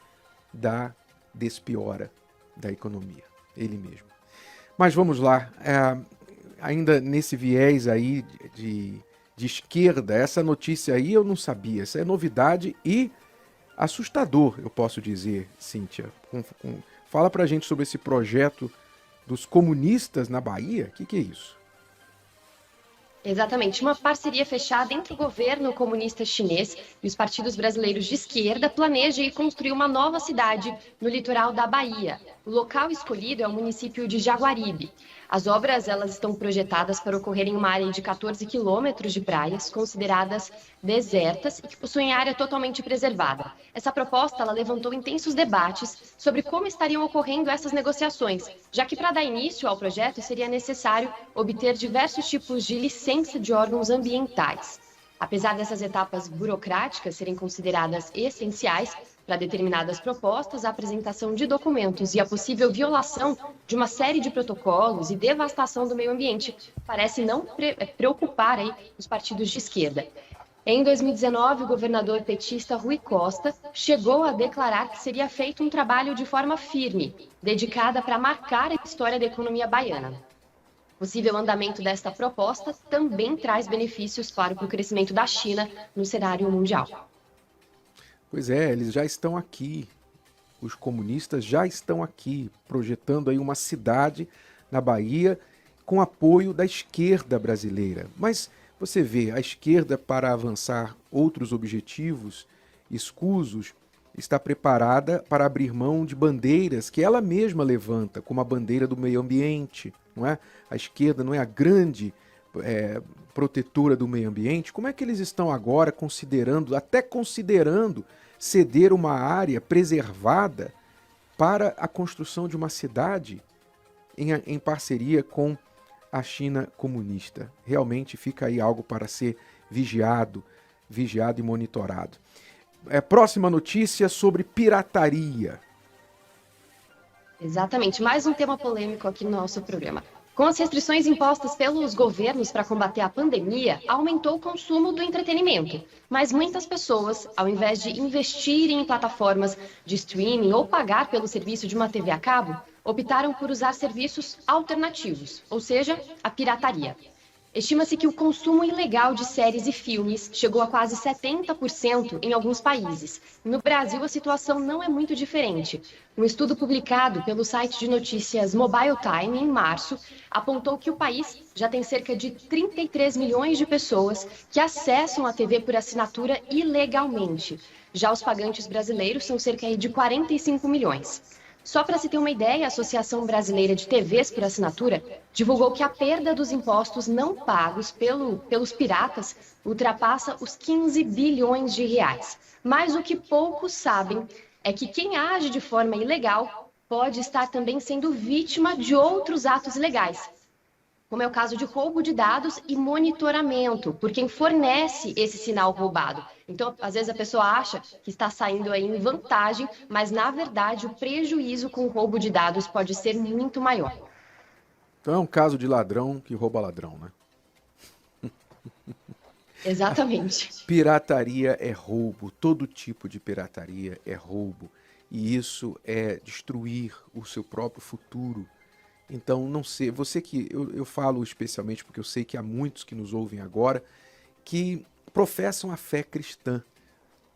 da despiora da economia, ele mesmo. Mas vamos lá, ainda nesse viés aí de esquerda, essa notícia aí eu não sabia, essa é novidade e assustador, eu posso dizer, Cíntia. Fala pra gente sobre esse projeto dos comunistas na Bahia, o que é isso? Exatamente, uma parceria fechada entre o governo comunista chinês e os partidos brasileiros de esquerda planeja construir uma nova cidade no litoral da Bahia. O local escolhido é o município de Jaguaribe. As obras elas estão projetadas para ocorrerem em uma área de 14 quilômetros de praias, consideradas desertas e que possuem área totalmente preservada. Essa proposta ela levantou intensos debates sobre como estariam ocorrendo essas negociações, já que para dar início ao projeto seria necessário obter diversos tipos de licença de órgãos ambientais. Apesar dessas etapas burocráticas serem consideradas essenciais para determinadas propostas, a apresentação de documentos e a possível violação de uma série de protocolos e devastação do meio ambiente parece não preocupar aí os partidos de esquerda. Em 2019, o governador petista Rui Costa chegou a declarar que seria feito um trabalho de forma firme, dedicada para marcar a história da economia baiana. O possível andamento desta proposta também traz benefícios, claro, para o crescimento da China no cenário mundial. Pois é, eles já estão aqui. Os comunistas já estão aqui, projetando aí uma cidade na Bahia com apoio da esquerda brasileira. Mas você vê, a esquerda, para avançar outros objetivos escusos, está preparada para abrir mão de bandeiras que ela mesma levanta, como a bandeira do meio ambiente, não é? A esquerda não é a grande protetora do meio ambiente. Como é que eles estão agora até considerando ceder uma área preservada para a construção de uma cidade em parceria com a China comunista? Realmente fica aí algo para ser vigiado e monitorado. Próxima notícia sobre pirataria. Exatamente, mais um tema polêmico aqui no nosso programa. Com as restrições impostas pelos governos para combater a pandemia, aumentou o consumo do entretenimento. Mas muitas pessoas, ao invés de investirem em plataformas de streaming ou pagar pelo serviço de uma TV a cabo, optaram por usar serviços alternativos, ou seja, a pirataria. Estima-se que o consumo ilegal de séries e filmes chegou a quase 70% em alguns países. No Brasil, a situação não é muito diferente. Um estudo publicado pelo site de notícias Mobile Time, em março, apontou que o país já tem cerca de 33 milhões de pessoas que acessam a TV por assinatura ilegalmente. Já os pagantes brasileiros são cerca de 45 milhões. Só para se ter uma ideia, a Associação Brasileira de TVs por Assinatura divulgou que a perda dos impostos não pagos pelos piratas ultrapassa os 15 bilhões de reais. Mas o que poucos sabem é que quem age de forma ilegal pode estar também sendo vítima de outros atos ilegais, como é o caso de roubo de dados e monitoramento por quem fornece esse sinal roubado. Então, às vezes a pessoa acha que está saindo aí em vantagem, mas na verdade o prejuízo com o roubo de dados pode ser muito maior. Então é um caso de ladrão que rouba ladrão, né? Exatamente. Pirataria é roubo, todo tipo de pirataria é roubo. E isso é destruir o seu próprio futuro. Então, não sei, você que eu falo especialmente porque eu sei que há muitos que nos ouvem agora que professam a fé cristã.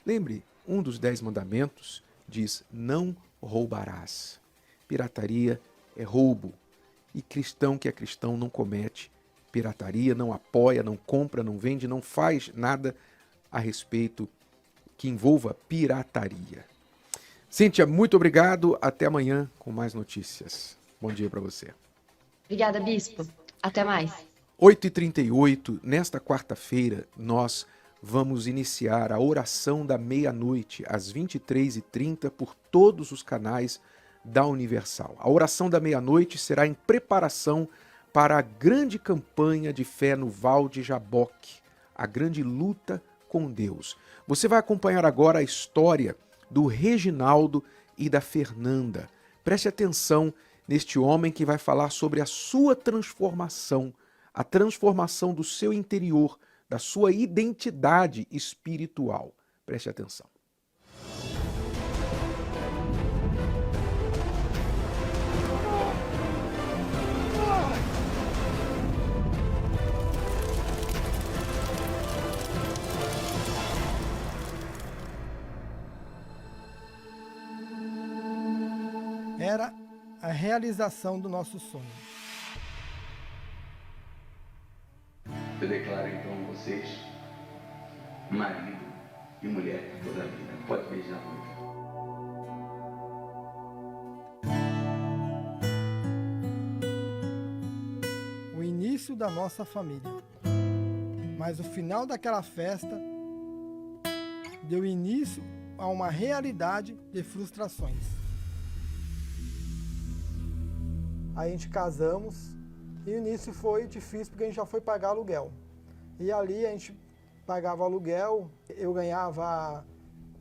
Lembre, um dos 10 mandamentos diz: não roubarás. Pirataria é roubo. E cristão que é cristão não comete pirataria, não apoia, não compra, não vende, não faz nada a respeito que envolva pirataria. Cíntia, muito obrigado. Até amanhã com mais notícias. Bom dia para você. Obrigada, Bispo. Até mais. 8h38, nesta quarta-feira, nós vamos iniciar a oração da meia-noite, às 23h30, por todos os canais da Universal. A oração da meia-noite será em preparação para a grande campanha de fé no Val de Jaboque, a grande luta com Deus. Você vai acompanhar agora a história do Reginaldo e da Fernanda. Preste atenção neste homem que vai falar sobre a sua transformação, a transformação do seu interior, da sua identidade espiritual. Preste atenção. Era a realização do nosso sonho. Eu declaro então vocês, marido e mulher de toda a vida. Pode beijar muito. O início da nossa família. Mas o final daquela festa deu início a uma realidade de frustrações. Aí a gente casamos e o início foi difícil porque a gente já foi pagar aluguel. E ali a gente pagava aluguel, eu ganhava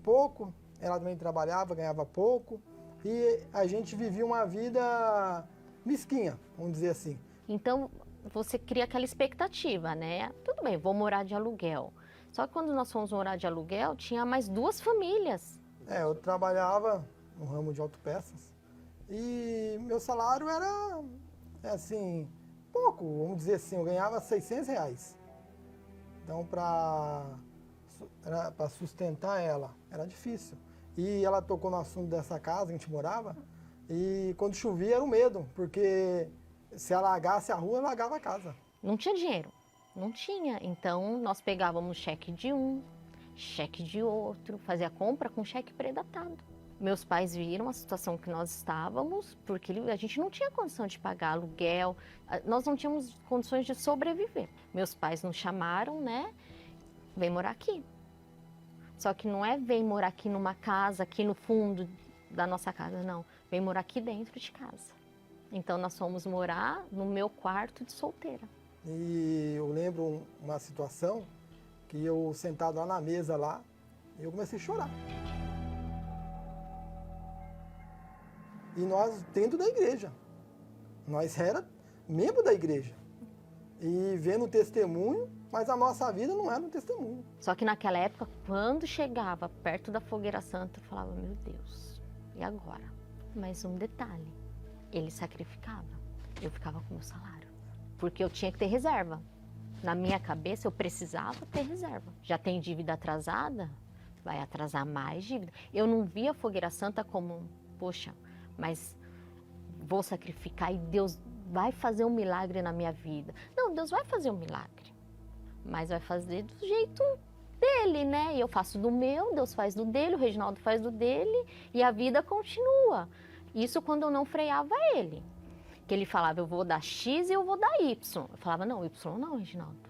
pouco, ela também trabalhava, ganhava pouco, e a gente vivia uma vida mesquinha, vamos dizer assim. Então, você cria aquela expectativa, né? Tudo bem, vou morar de aluguel. Só que quando nós fomos morar de aluguel, tinha mais 2 famílias. Eu trabalhava no ramo de autopeças e meu salário era, assim, pouco, vamos dizer assim, eu ganhava R$600. Então, para sustentar ela, era difícil. E ela tocou no assunto dessa casa que a gente morava, e quando chovia era um medo, porque se alagasse a rua, alagava a casa. Não tinha dinheiro, não tinha. Então, nós pegávamos cheque de um, cheque de outro, fazia compra com cheque pré-datado. Meus pais viram a situação que nós estávamos, porque a gente não tinha condição de pagar aluguel, nós não tínhamos condições de sobreviver. Meus pais nos chamaram, né? Vem morar aqui. Só que não é vem morar aqui numa casa, aqui no fundo da nossa casa, não. Vem morar aqui dentro de casa. Então nós fomos morar no meu quarto de solteira. E eu lembro uma situação que eu sentado lá na mesa lá, eu comecei a chorar. E nós dentro da igreja. Nós era membro da igreja. E vendo o testemunho, mas a nossa vida não era um testemunho. Só que naquela época, quando chegava perto da fogueira santa, eu falava, meu Deus, e agora? Mas um detalhe, ele sacrificava, eu ficava com o meu salário. Porque eu tinha que ter reserva. Na minha cabeça, eu precisava ter reserva. Já tem dívida atrasada, vai atrasar mais dívida. Eu não via a fogueira santa como, poxa, mas vou sacrificar e Deus vai fazer um milagre na minha vida. Não, Deus vai fazer um milagre, mas vai fazer do jeito dele, né? E eu faço do meu, Deus faz do dele, o Reginaldo faz do dele e a vida continua. Isso quando eu não freava ele. Que ele falava, eu vou dar X e eu vou dar Y. Eu falava, não, Y não, Reginaldo.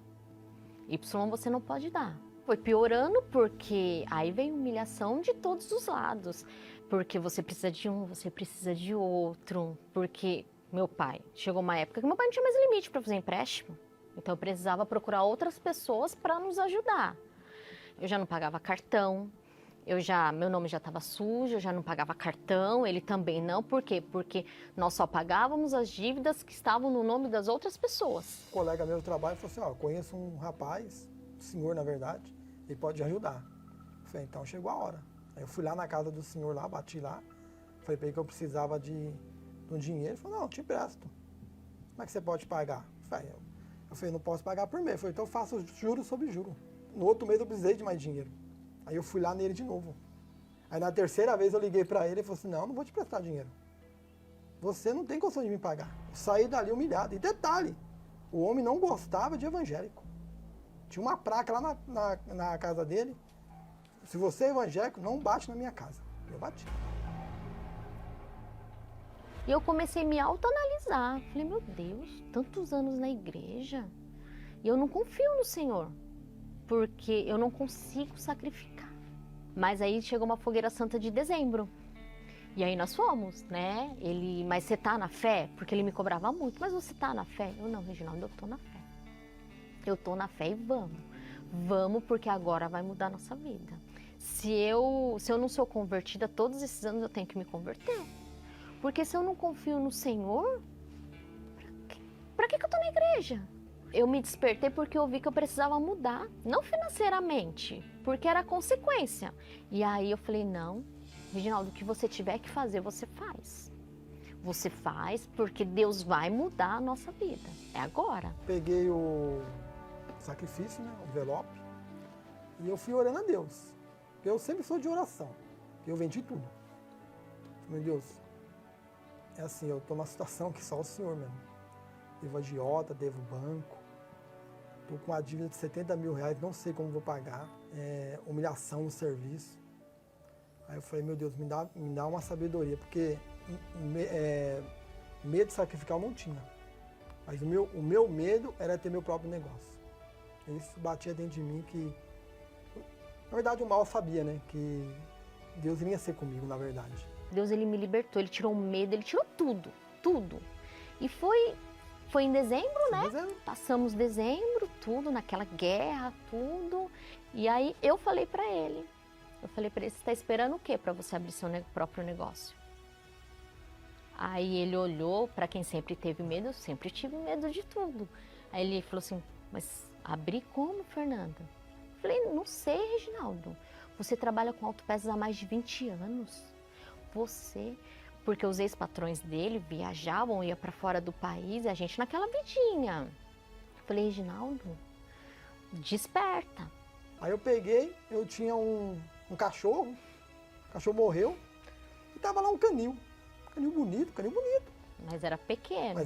Y você não pode dar. Foi piorando porque aí vem humilhação de todos os lados. Porque você precisa de um, você precisa de outro. Porque meu pai, chegou uma época que meu pai não tinha mais limite para fazer empréstimo. Então eu precisava procurar outras pessoas para nos ajudar. Eu já não pagava cartão. Meu nome já estava sujo, eu já não pagava cartão, ele também não. Por quê? Porque nós só pagávamos as dívidas que estavam no nome das outras pessoas. Um colega meu do trabalho falou assim, eu conheço um rapaz, senhor na verdade, ele pode te ajudar. Eu falei, então chegou a hora. Aí eu fui lá na casa do senhor lá, bati lá, falei para ele que eu precisava de um dinheiro. Ele falou, não, eu te empresto. Como é que você pode pagar? Eu falei, não posso pagar por mês. Ele falou, então eu faço juros sobre juros. No outro mês eu precisei de mais dinheiro. Aí eu fui lá nele de novo. Aí na terceira vez eu liguei para ele e falei assim, não vou te prestar dinheiro. Você não tem condição de me pagar. Eu saí dali humilhado. E detalhe, o homem não gostava de evangélico. Tinha uma placa lá na casa dele. Se você é evangélico, não bate na minha casa. Eu bati. E eu comecei a me autoanalisar. Falei, meu Deus, tantos anos na igreja. E eu não confio no Senhor. Porque eu não consigo sacrificar. Mas aí chegou uma fogueira santa de dezembro. E aí nós fomos, né? Mas você tá na fé? Porque ele me cobrava muito. Mas você tá na fé? Eu não, Reginaldo, eu tô na fé. Eu tô na fé e vamos. Vamos porque agora vai mudar a nossa vida. Se eu não sou convertida, todos esses anos eu tenho que me converter. Porque se eu não confio no Senhor, pra que eu tô na igreja? Eu me despertei porque eu vi que eu precisava mudar, não financeiramente, porque era consequência. E aí eu falei, não, Reginaldo, o que você tiver que fazer, você faz. Você faz porque Deus vai mudar a nossa vida. É agora. Peguei o sacrifício, né, o envelope, e eu fui orando a Deus. Eu sempre sou de oração, eu vendi tudo. Meu Deus, é assim, eu tô numa situação que só o Senhor mesmo. Devo agiota, devo banco. Estou com uma dívida de R$70 mil, não sei como vou pagar. Humilhação no serviço. Aí eu falei, meu Deus, me dá uma sabedoria, porque medo de sacrificar eu não tinha. Mas o meu medo era ter meu próprio negócio. Isso batia dentro de mim que, na verdade, o mal sabia, né? Que Deus iria ser comigo, na verdade. Deus, ele me libertou, ele tirou o medo, ele tirou tudo, tudo. E foi foi em dezembro, né? Dezembro. Passamos dezembro, tudo, naquela guerra, tudo. E aí eu falei pra ele, você está esperando o quê para você abrir seu próprio negócio? Aí ele olhou, para quem sempre teve medo, eu sempre tive medo de tudo. Aí ele falou assim, mas abrir como, Fernanda? Eu falei, não sei, Reginaldo. Você trabalha com autopeças há mais de 20 anos. Você... Porque os ex-patrões dele viajavam, ia para fora do país, e a gente naquela vidinha. Eu falei, Reginaldo, desperta. Aí eu peguei, eu tinha um cachorro, o cachorro morreu, e tava lá um canil. Canil bonito. Mas era pequeno.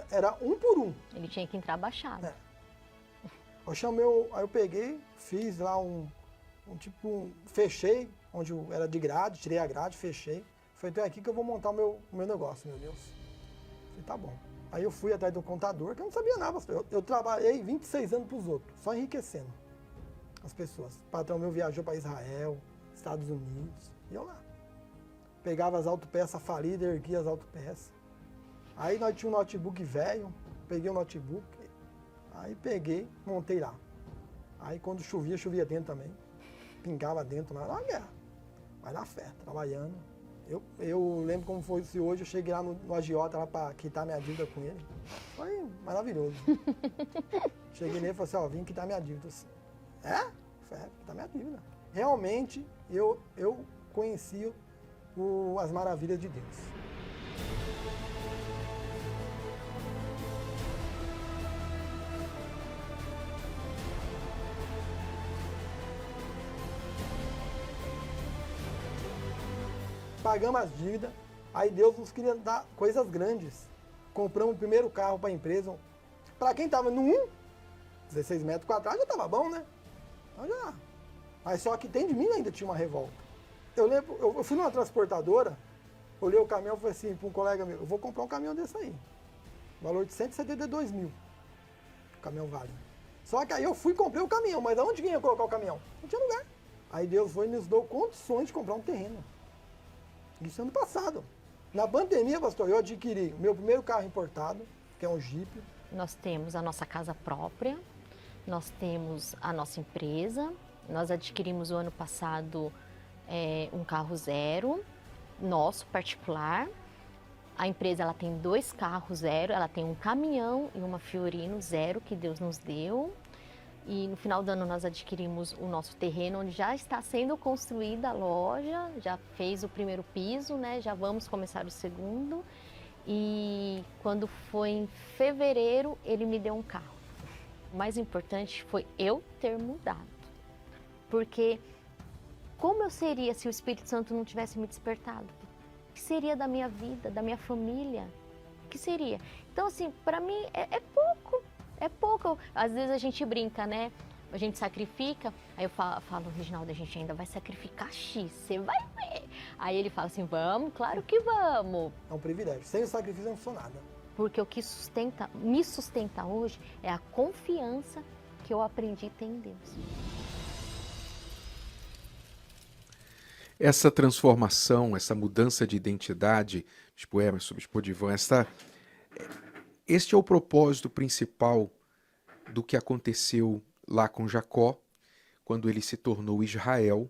Era um por um. Ele tinha que entrar baixado. Aí eu peguei, fiz lá fechei, onde era de grade, tirei a grade, fechei. Falei, então é aqui que eu vou montar o meu negócio, meu Deus. Falei, tá bom. Aí eu fui atrás do contador, que eu não sabia nada. Eu trabalhei 26 anos pros outros, só enriquecendo as pessoas. O patrão meu viajou para Israel, Estados Unidos, e eu lá. Pegava as autopeças falidas, erguia as autopeças. Aí nós tínhamos um notebook velho, peguei o notebook, aí peguei, montei lá. Aí quando chovia dentro também. Pingava dentro, lá na guerra. Mas na fé, trabalhando. Eu lembro como foi se hoje, eu cheguei lá no agiota lá para quitar minha dívida com ele. Foi maravilhoso. Cheguei nele e falei assim, ó, vim quitar minha dívida. Assim, fé, quitar minha dívida. Realmente, eu conheci as maravilhas de Deus. Pagamos as dívidas, aí Deus nos queria dar coisas grandes. Compramos o primeiro carro para a empresa. Para quem estava no 16 metros quadrados, já estava bom, né? Então já. Mas só que dentro de mim ainda tinha uma revolta. Eu lembro, eu fui numa transportadora, olhei o caminhão e falei assim para um colega meu, eu vou comprar um caminhão desse aí. Valor de 172 mil. O caminhão vale. Só que aí eu fui e comprei o caminhão, mas aonde que ia colocar o caminhão? Não tinha lugar. Aí Deus foi e nos deu condições de comprar um terreno. Isso ano passado. Na pandemia, pastor, eu adquiri o meu primeiro carro importado, que é um Jeep. Nós temos a nossa casa própria, nós temos a nossa empresa, nós adquirimos o ano passado um carro zero, nosso particular. A empresa ela tem 2 carros zero, ela tem um caminhão e uma Fiorino zero que Deus nos deu. E no final do ano nós adquirimos o nosso terreno, onde já está sendo construída a loja, já fez o primeiro piso, né? Já vamos começar o segundo. E quando foi em fevereiro, ele me deu um carro. O mais importante foi eu ter mudado. Porque como eu seria se o Espírito Santo não tivesse me despertado? O que seria da minha vida, da minha família? O que seria? Então, assim, para mim é pouco. É pouco. Às vezes a gente brinca, né? A gente sacrifica. Aí eu falo, Reginaldo, a gente ainda vai sacrificar X. Você vai ver. Aí ele fala assim, vamos? Claro que vamos. É um privilégio. Sem o sacrifício eu não sou nada. Porque o que me sustenta hoje é a confiança que eu aprendi a ter em Deus. Essa transformação, essa mudança de identidade, Bispo Emerson, Bispo Divan, este é o propósito principal do que aconteceu lá com Jacó, quando ele se tornou Israel,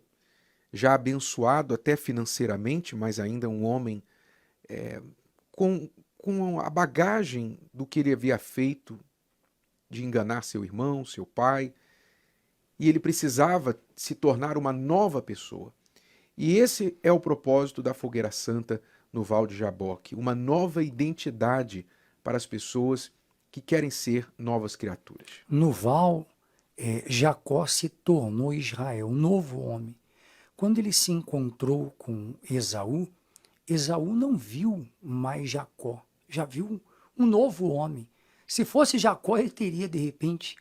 já abençoado até financeiramente, mas ainda um homem com a bagagem do que ele havia feito de enganar seu irmão, seu pai, e ele precisava se tornar uma nova pessoa. E esse é o propósito da Fogueira Santa no Val de Jaboque, uma nova identidade para as pessoas que querem ser novas criaturas. No Val, Jacó se tornou Israel, um novo homem. Quando ele se encontrou com Esaú, Esaú não viu mais Jacó, já viu um novo homem. Se fosse Jacó, ele teria, de repente,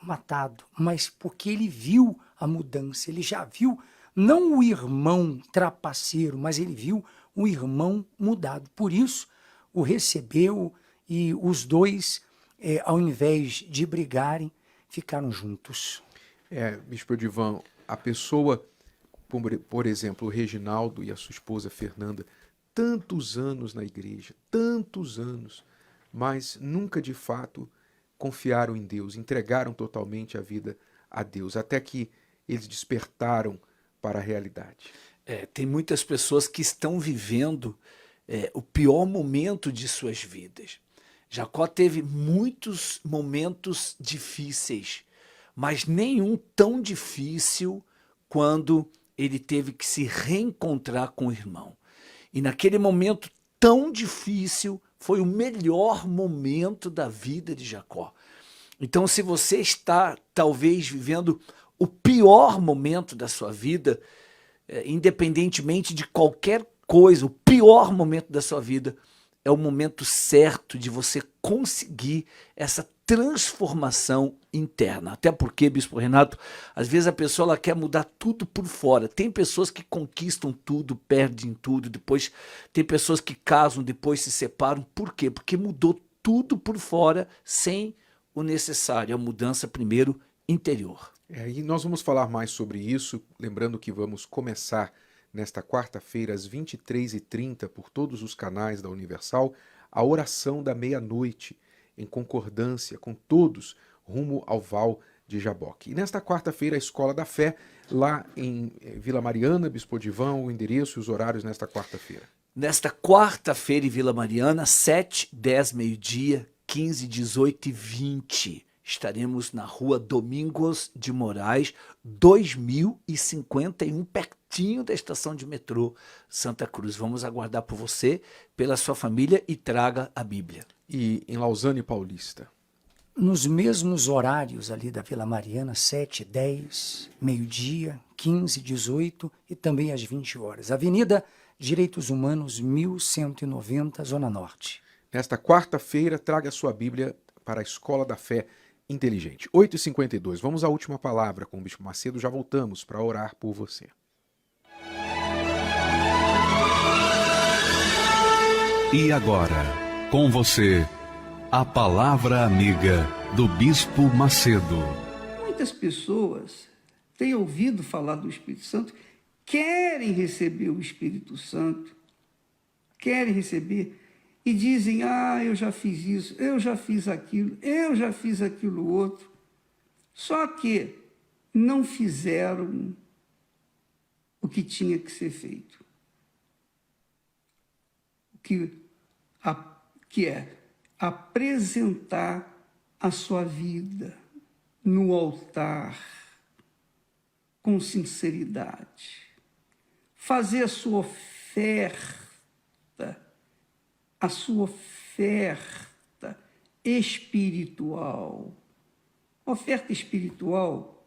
matado, mas porque ele viu a mudança, ele já viu, não o irmão trapaceiro, mas ele viu o irmão mudado. Por isso, o recebeu e os dois, ao invés de brigarem, ficaram juntos. Bispo Divan, a pessoa, por exemplo, o Reginaldo e a sua esposa Fernanda, tantos anos na igreja, tantos anos, mas nunca de fato confiaram em Deus, entregaram totalmente a vida a Deus, até que eles despertaram para a realidade. Tem muitas pessoas que estão vivendo o pior momento de suas vidas. Jacó teve muitos momentos difíceis, mas nenhum tão difícil quando ele teve que se reencontrar com o irmão. E naquele momento tão difícil, foi o melhor momento da vida de Jacó. Então, se você está talvez vivendo o pior momento da sua vida, independentemente de qualquer coisa, o pior momento da sua vida, é o momento certo de você conseguir essa transformação interna. Até porque, Bispo Renato, às vezes a pessoa ela quer mudar tudo por fora. Tem pessoas que conquistam tudo, perdem tudo, depois tem pessoas que casam, depois se separam. Por quê? Porque mudou tudo por fora sem o necessário, a mudança primeiro interior. E nós vamos falar mais sobre isso, lembrando que vamos começar nesta quarta-feira, às 23h30, por todos os canais da Universal, a oração da meia-noite, em concordância com todos, rumo ao Val de Jaboque. E nesta quarta-feira, a Escola da Fé, lá em Vila Mariana, Bispo Divan, o endereço e os horários nesta quarta-feira. Nesta quarta-feira em Vila Mariana, 7, 10, meio-dia, 15, 18 e 20. Estaremos na rua Domingos de Moraes, 2051, pertinho da estação de metrô Santa Cruz. Vamos aguardar por você, pela sua família, e traga a Bíblia. E em Lausanne Paulista? Nos mesmos horários ali da Vila Mariana, 7, 10, meio-dia, 15, 18 e também às 20 horas. Avenida Direitos Humanos, 1190, Zona Norte. Nesta quarta-feira, traga a sua Bíblia para a Escola da Fé Inteligente. 8h52, vamos à última palavra com o Bispo Macedo, já voltamos para orar por você. E agora, com você, a Palavra Amiga do Bispo Macedo. Muitas pessoas têm ouvido falar do Espírito Santo, querem receber o Espírito Santo, querem receber, e dizem, eu já fiz isso, eu já fiz aquilo outro. Só que não fizeram o que tinha que ser feito. Que é apresentar a sua vida no altar com sinceridade. Fazer a sua oferta espiritual. Oferta espiritual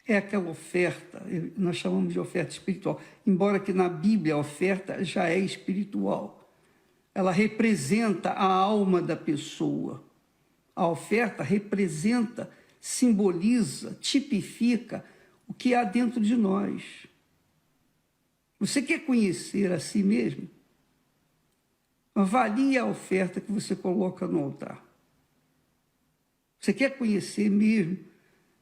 é aquela oferta, nós chamamos de oferta espiritual, embora que na Bíblia a oferta já é espiritual. Ela representa a alma da pessoa. A oferta representa, simboliza, tipifica o que há dentro de nós. Você quer conhecer a si mesmo? Avalie a oferta que você coloca no altar. Você quer conhecer mesmo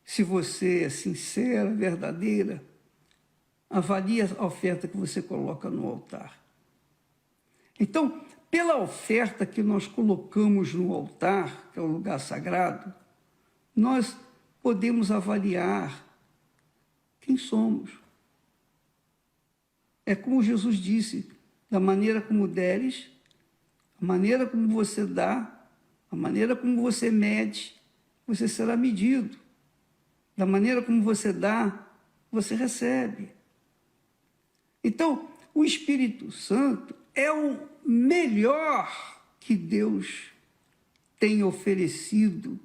se você é sincera, verdadeira? Avalie a oferta que você coloca no altar. Então, pela oferta que nós colocamos no altar, que é o lugar sagrado, nós podemos avaliar quem somos. É como Jesus disse, da maneira como deres, a maneira como você dá, a maneira como você mede, você será medido. Da maneira como você dá, você recebe. Então, o Espírito Santo é o melhor que Deus tem oferecido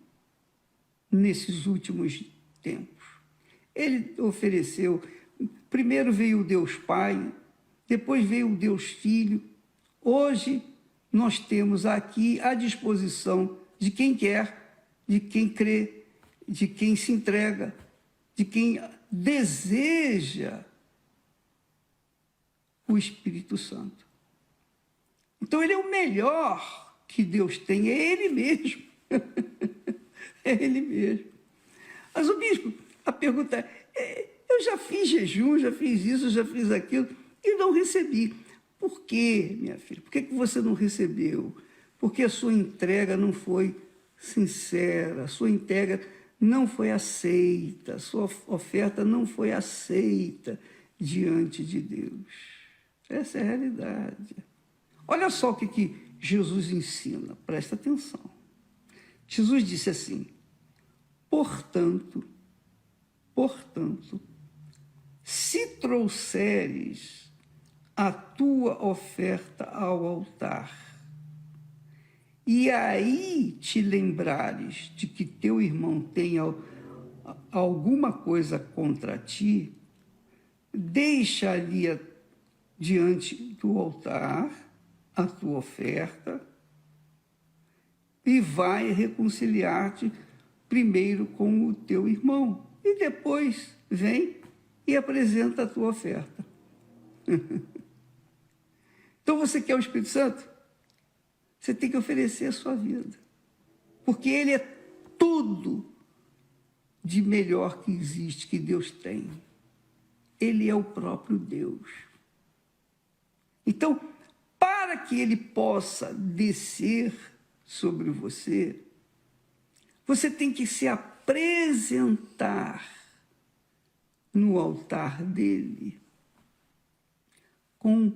nesses últimos tempos. Ele ofereceu, primeiro veio o Deus Pai, depois veio o Deus Filho. Hoje nós temos aqui à disposição de quem quer, de quem crê, de quem se entrega, de quem deseja o Espírito Santo. Então ele é o melhor que Deus tem, é Ele mesmo. É Ele mesmo. Mas o bispo, a pergunta é, eu já fiz jejum, já fiz isso, já fiz aquilo, e não recebi. Por quê, minha filha? Por que você não recebeu? porque a sua entrega não foi sincera, a sua entrega não foi aceita, a sua oferta não foi aceita diante de Deus. Essa é a realidade. Olha só o que Jesus ensina, presta atenção. Jesus disse assim: portanto, se trouxeres a tua oferta ao altar, e aí te lembrares de que teu irmão tem alguma coisa contra ti, deixa ali diante do altar a tua oferta e vai reconciliar-te primeiro com o teu irmão, e depois vem e apresenta a tua oferta. Então você quer o Espírito Santo? Você tem que oferecer a sua vida, porque ele é tudo de melhor que existe, que Deus tem. Ele é o próprio Deus. Então, para que ele possa descer sobre você, você tem que se apresentar no altar dele com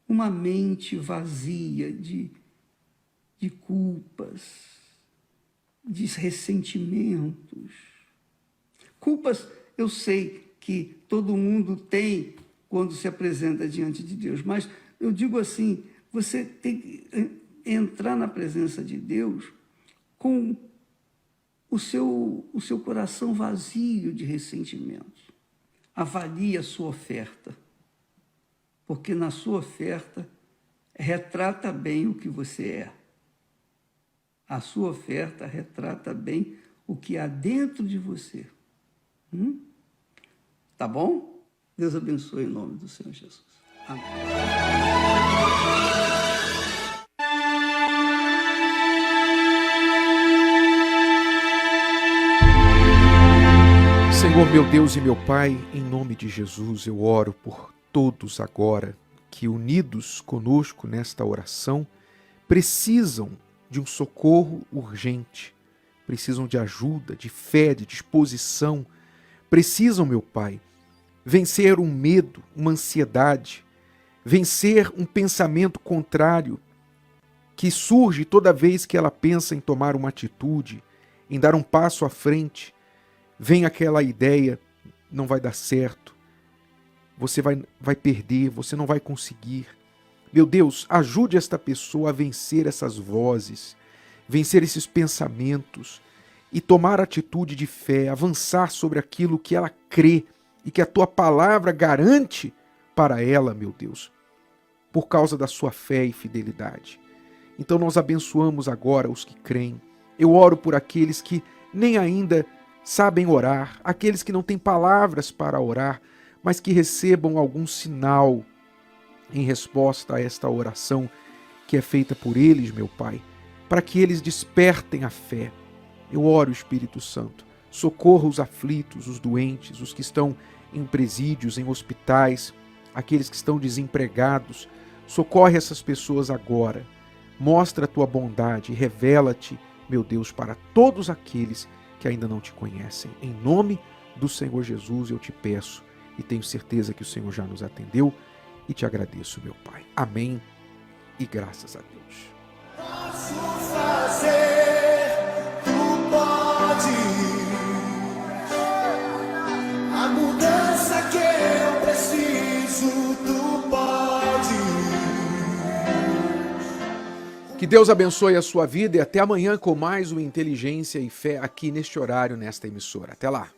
uma mente vazia de culpas, de ressentimentos. Culpas, eu sei que todo mundo tem quando se apresenta diante de Deus, mas eu digo assim, você tem que entrar na presença de Deus com o seu coração vazio de ressentimentos. Avalie a sua oferta, porque na sua oferta retrata bem o que você é. A sua oferta retrata bem o que há dentro de você. Tá bom? Deus abençoe em nome do Senhor Jesus. Amém. Senhor, meu Deus e meu Pai, em nome de Jesus, eu oro por todos agora que, unidos conosco nesta oração, precisam de um socorro urgente, precisam de ajuda, de fé, de disposição, precisam, meu Pai, vencer um medo, uma ansiedade, vencer um pensamento contrário que surge toda vez que ela pensa em tomar uma atitude, em dar um passo à frente. Vem aquela ideia, não vai dar certo, você vai perder, você não vai conseguir. Meu Deus, ajude esta pessoa a vencer essas vozes, vencer esses pensamentos e tomar atitude de fé, avançar sobre aquilo que ela crê e que a tua palavra garante para ela, meu Deus, por causa da sua fé e fidelidade. Então nós abençoamos agora os que creem. Eu oro por aqueles que nem ainda sabem orar, aqueles que não têm palavras para orar, mas que recebam algum sinal em resposta a esta oração que é feita por eles, meu Pai, para que eles despertem a fé. Eu oro, Espírito Santo, socorra os aflitos, os doentes, os que estão em presídios, em hospitais, aqueles que estão desempregados. Socorre essas pessoas agora. Mostra a tua bondade e revela-te, meu Deus, para todos aqueles que ainda não te conhecem. Em nome do Senhor Jesus eu te peço e tenho certeza que o Senhor já nos atendeu e te agradeço, meu Pai. Amém e graças a Deus. Posso fazer, tu pode. A mudança que eu preciso, tu pode. Que Deus abençoe a sua vida e até amanhã com mais um Inteligência e Fé aqui neste horário, nesta emissora. Até lá.